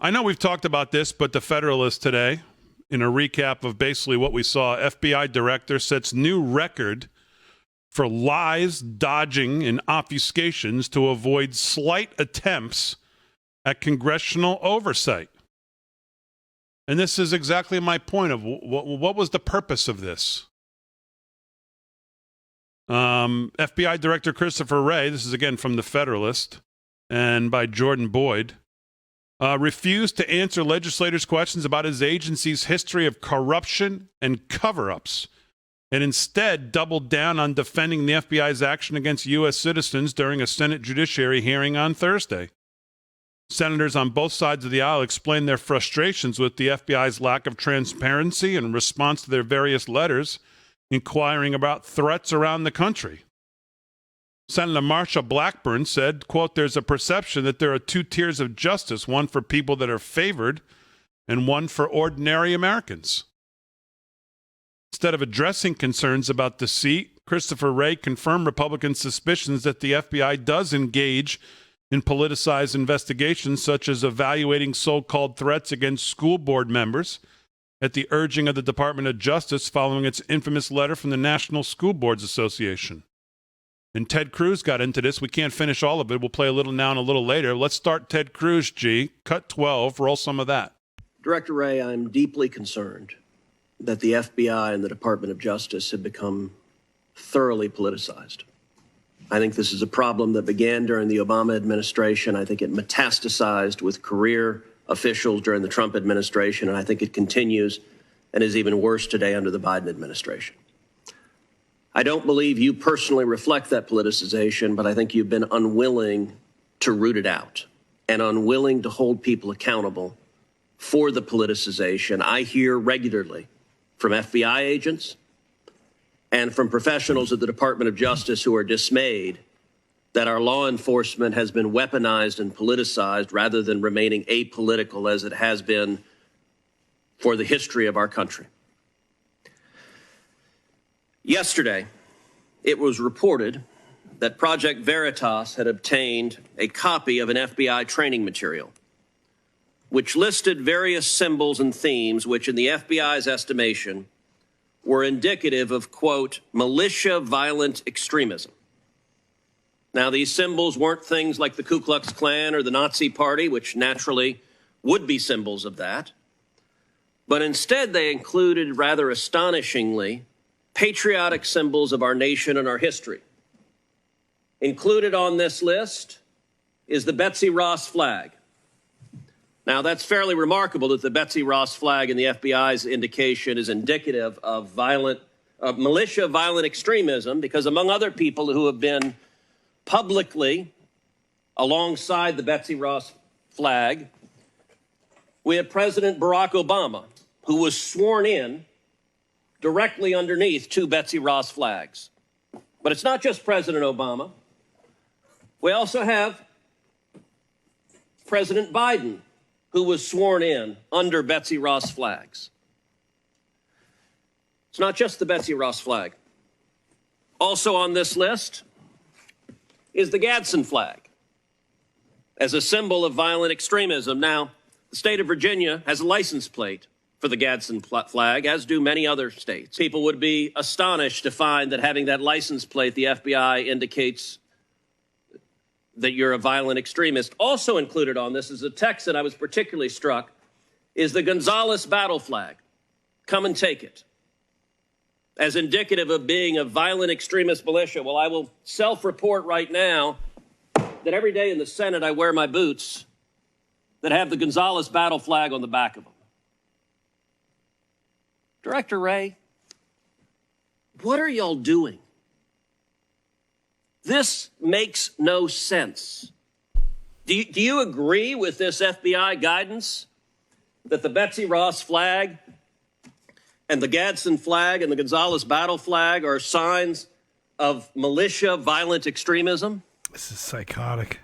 I know we've talked about this, but the Federalist today, in a recap of basically what we saw, FBI director sets new record for lies, dodging, and obfuscations to avoid slight attempts at congressional oversight. And this is exactly my point of what was the purpose of this? FBI Director Christopher Wray, this is again from the Federalist and by Jordan Boyd, refused to answer legislators' questions about his agency's history of corruption and cover-ups, and instead doubled down on defending the FBI's action against U.S. citizens during a Senate Judiciary hearing on Thursday. Senators on both sides of the aisle explained their frustrations with the FBI's lack of transparency in response to their various letters inquiring about threats around the country. Senator Marsha Blackburn said, quote, "There's a perception that there are two tiers of justice, one for people that are favored and one for ordinary Americans." Instead of addressing concerns about deceit, Christopher Wray confirmed Republican suspicions that the FBI does engage in politicized investigations, such as evaluating so-called threats against school board members at the urging of the Department of Justice following its infamous letter from the National School Boards Association. And Ted Cruz got into this. We can't finish all of it. We'll play a little now and a little later. Let's start Ted Cruz, G. Cut 12. Roll some of that. Director Wray, I'm deeply concerned that the FBI and the Department of Justice have become thoroughly politicized. I think this is a problem that began during the Obama administration. I think it metastasized with career officials during the Trump administration, and I think it continues and is even worse today under the Biden administration. I don't believe you personally reflect that politicization, but I think you've been unwilling to root it out and unwilling to hold people accountable for the politicization. I hear regularly from FBI agents and from professionals at the Department of Justice who are dismayed that our law enforcement has been weaponized and politicized rather than remaining apolitical as it has been for the history of our country. Yesterday, it was reported that Project Veritas had obtained a copy of an FBI training material, which listed various symbols and themes which, in the FBI's estimation, were indicative of, quote, militia violent extremism. Now, these symbols weren't things like the Ku Klux Klan or the Nazi Party, which naturally would be symbols of that, but instead they included, rather astonishingly, patriotic symbols of our nation and our history. Included on this list is the Betsy Ross flag. Now, that's fairly remarkable that the Betsy Ross flag in the FBI's indication is indicative of militia violent extremism, because among other people who have been publicly alongside the Betsy Ross flag, we have President Barack Obama, who was sworn in directly underneath two Betsy Ross flags. But it's not just President Obama. We also have President Biden, who was sworn in under Betsy Ross flags. It's not just the Betsy Ross flag. Also on this list is the Gadsden flag as a symbol of violent extremism. Now, the state of Virginia has a license plate for the Gadsden flag, as do many other states. People would be astonished to find that having that license plate, the FBI indicates that you're a violent extremist. Also included on this is a text that I was particularly struck, is the Gonzales battle flag. Come and take it. As indicative of being a violent extremist militia. Well, I will self-report right now that every day in the Senate I wear my boots that have the Gonzales battle flag on the back of them. Director Wray, what are y'all doing? This makes no sense. Do you agree with this FBI guidance that the Betsy Ross flag and the Gadsden flag and the Gonzales battle flag are signs of militia violent extremism? This is psychotic.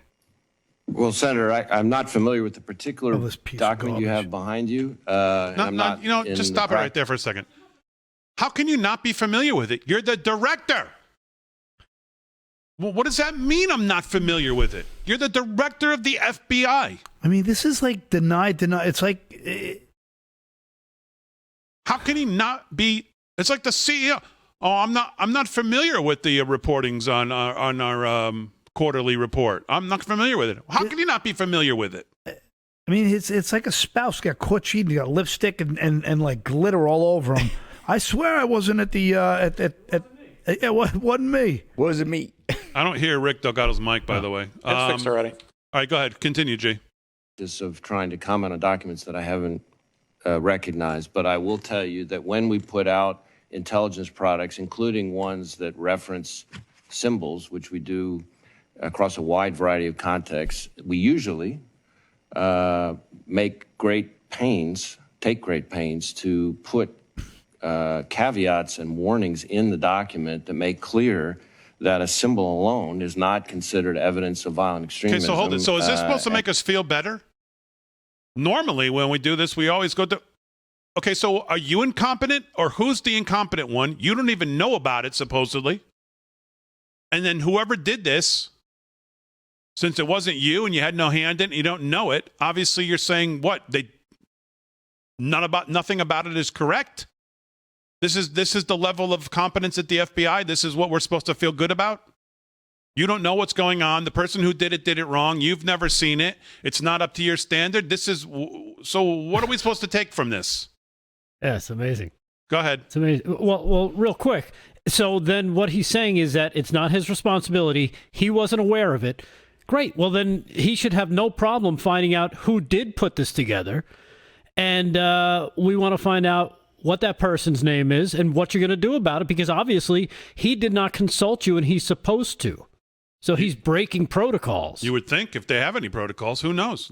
Well, Senator, I'm not familiar with the particular document you have behind you. Just stop it right there for a second. How can you not be familiar with it? You're the director. Well, what does that mean? I'm not familiar with it. You're the director of the FBI. I mean, this is like deny. It's like, how can he not be? It's like the CEO. Oh, I'm not familiar with the reportings on our quarterly report. I'm not familiar with it. How can you not be familiar with it? I mean, it's like a spouse got caught cheating. He got lipstick and like glitter all over him. I swear I wasn't at the it wasn't me. Wasn't me. I don't hear Rick Delgado's mic, by the way. It's fixed already. All right, go ahead. Continue, Jay. Of trying to comment on documents that I haven't recognized, but I will tell you that when we put out intelligence products, including ones that reference symbols, which we do across a wide variety of contexts, we usually take great pains to put caveats and warnings in the document that make clear that a symbol alone is not considered evidence of violent extremism. Okay, so hold it. So is this supposed to make us feel better? Normally, when we do this, we always go to... Okay, so are you incompetent, or who's the incompetent one? You don't even know about it, supposedly. And then whoever did this, since it wasn't you and you had no hand in it, you don't know it, obviously you're saying what? Nothing about it is correct? This is the level of competence at the FBI? This is what we're supposed to feel good about? You don't know what's going on. The person who did it wrong. You've never seen it. It's not up to your standard. So what are we supposed to take from this? Yeah, it's amazing. Go ahead. It's amazing. Well, real quick. So then what he's saying is that it's not his responsibility. He wasn't aware of it. Great. Well, then he should have no problem finding out who did put this together. And we want to find out what that person's name is and what you're going to do about it, because obviously he did not consult you and he's supposed to. So he's breaking protocols. You would think, if they have any protocols, who knows?